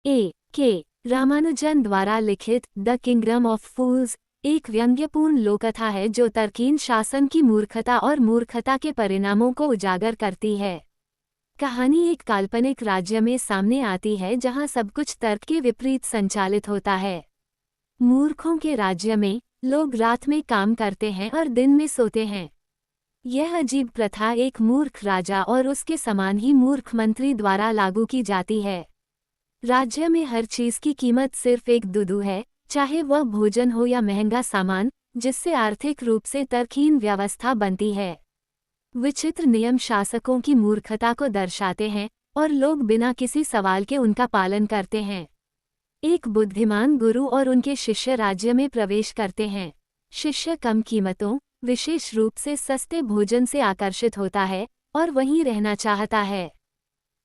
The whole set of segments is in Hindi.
के रामानुजन द्वारा लिखित द किंगडम ऑफ फूल्स एक व्यंग्यपूर्ण लोककथा है जो तर्कहीन शासन की मूर्खता और मूर्खता के परिणामों को उजागर करती है। कहानी एक काल्पनिक राज्य में सामने आती है जहां सब कुछ तर्क के विपरीत संचालित होता है। मूर्खों के राज्य में लोग रात में काम करते हैं और दिन में सोते हैं। यह अजीब प्रथा एक मूर्ख राजा और उसके समान ही मूर्ख मंत्री द्वारा लागू की जाती है। राज्य में हर चीज की कीमत सिर्फ एक दुदू है, चाहे वह भोजन हो या महंगा सामान, जिससे आर्थिक रूप से तर्कहीन व्यवस्था बनती है। विचित्र नियम शासकों की मूर्खता को दर्शाते हैं और लोग बिना किसी सवाल के उनका पालन करते हैं। एक बुद्धिमान गुरु और उनके शिष्य राज्य में प्रवेश करते हैं। शिष्य कम कीमतों, विशेष रूप से सस्ते भोजन से आकर्षित होता है और वहीं रहना चाहता है।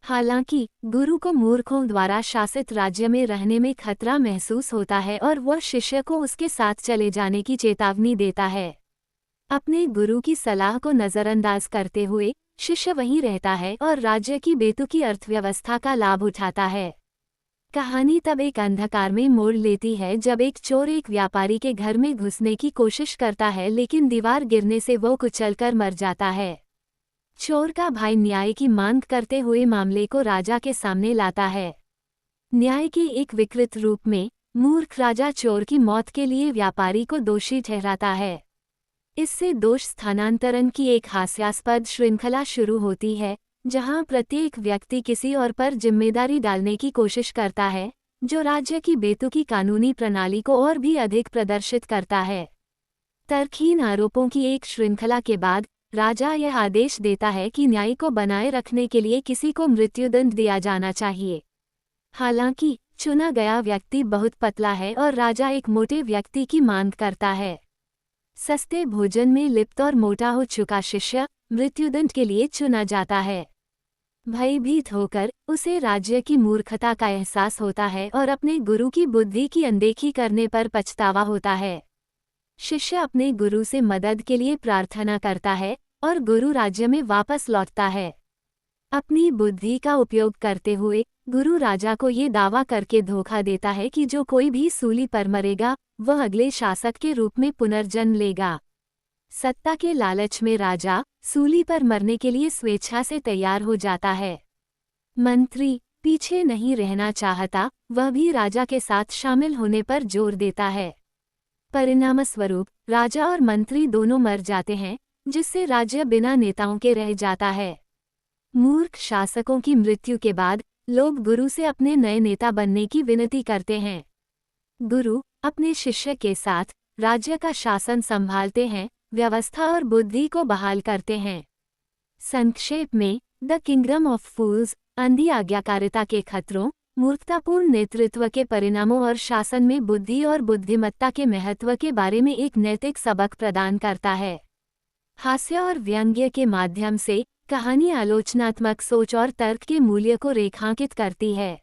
हालांकि गुरु को मूर्खों द्वारा शासित राज्य में रहने में खतरा महसूस होता है और वह शिष्य को उसके साथ चले जाने की चेतावनी देता है। अपने गुरु की सलाह को नज़रअंदाज करते हुए शिष्य वहीं रहता है और राज्य की बेतुकी अर्थव्यवस्था का लाभ उठाता है। कहानी तब एक अंधकार में मोड़ लेती है जब एक चोर एक व्यापारी के घर में घुसने की कोशिश करता है, लेकिन दीवार गिरने से वो कुचलकर मर जाता है। चोर का भाई न्याय की मांग करते हुए मामले को राजा के सामने लाता है। न्याय के एक विकृत रूप में मूर्ख राजा चोर की मौत के लिए व्यापारी को दोषी ठहराता है। इससे दोष स्थानांतरण की एक हास्यास्पद श्रृंखला शुरू होती है, जहां प्रत्येक व्यक्ति किसी और पर जिम्मेदारी डालने की कोशिश करता है, जो राज्य की बेतुकी कानूनी प्रणाली को और भी अधिक प्रदर्शित करता है। तर्कहीन आरोपों की एक श्रृंखला के बाद राजा यह आदेश देता है कि न्याय को बनाए रखने के लिए किसी को मृत्युदंड दिया जाना चाहिए। हालांकि चुना गया व्यक्ति बहुत पतला है और राजा एक मोटे व्यक्ति की मांग करता है। सस्ते भोजन में लिप्त और मोटा हो चुका शिष्य मृत्युदंड के लिए चुना जाता है। भयभीत होकर उसे राज्य की मूर्खता का एहसास होता है और अपने गुरु की बुद्धि की अनदेखी करने पर पछतावा होता है। शिष्य अपने गुरु से मदद के लिए प्रार्थना करता है और गुरु राज्य में वापस लौटता है। अपनी बुद्धि का उपयोग करते हुए गुरु राजा को ये दावा करके धोखा देता है कि जो कोई भी सूली पर मरेगा वह अगले शासक के रूप में पुनर्जन्म लेगा। सत्ता के लालच में राजा सूली पर मरने के लिए स्वेच्छा से तैयार हो जाता है। मंत्री पीछे नहीं रहना चाहता, वह भी राजा के साथ शामिल होने पर जोर देता है। परिणामस्वरूप राजा और मंत्री दोनों मर जाते हैं, जिससे राज्य बिना नेताओं के रह जाता है। मूर्ख शासकों की मृत्यु के बाद लोग गुरु से अपने नए नेता बनने की विनती करते हैं। गुरु अपने शिष्य के साथ राज्य का शासन संभालते हैं, व्यवस्था और बुद्धि को बहाल करते हैं। संक्षेप में द किंगडम ऑफ फूल्स अंधी आज्ञाकारिता के खतरों, मूर्खतापूर्ण नेतृत्व के परिणामों और शासन में बुद्धि और बुद्धिमत्ता के महत्व के बारे में एक नैतिक सबक प्रदान करता है। हास्य और व्यंग्य के माध्यम से कहानी आलोचनात्मक सोच और तर्क के मूल्य को रेखांकित करती है।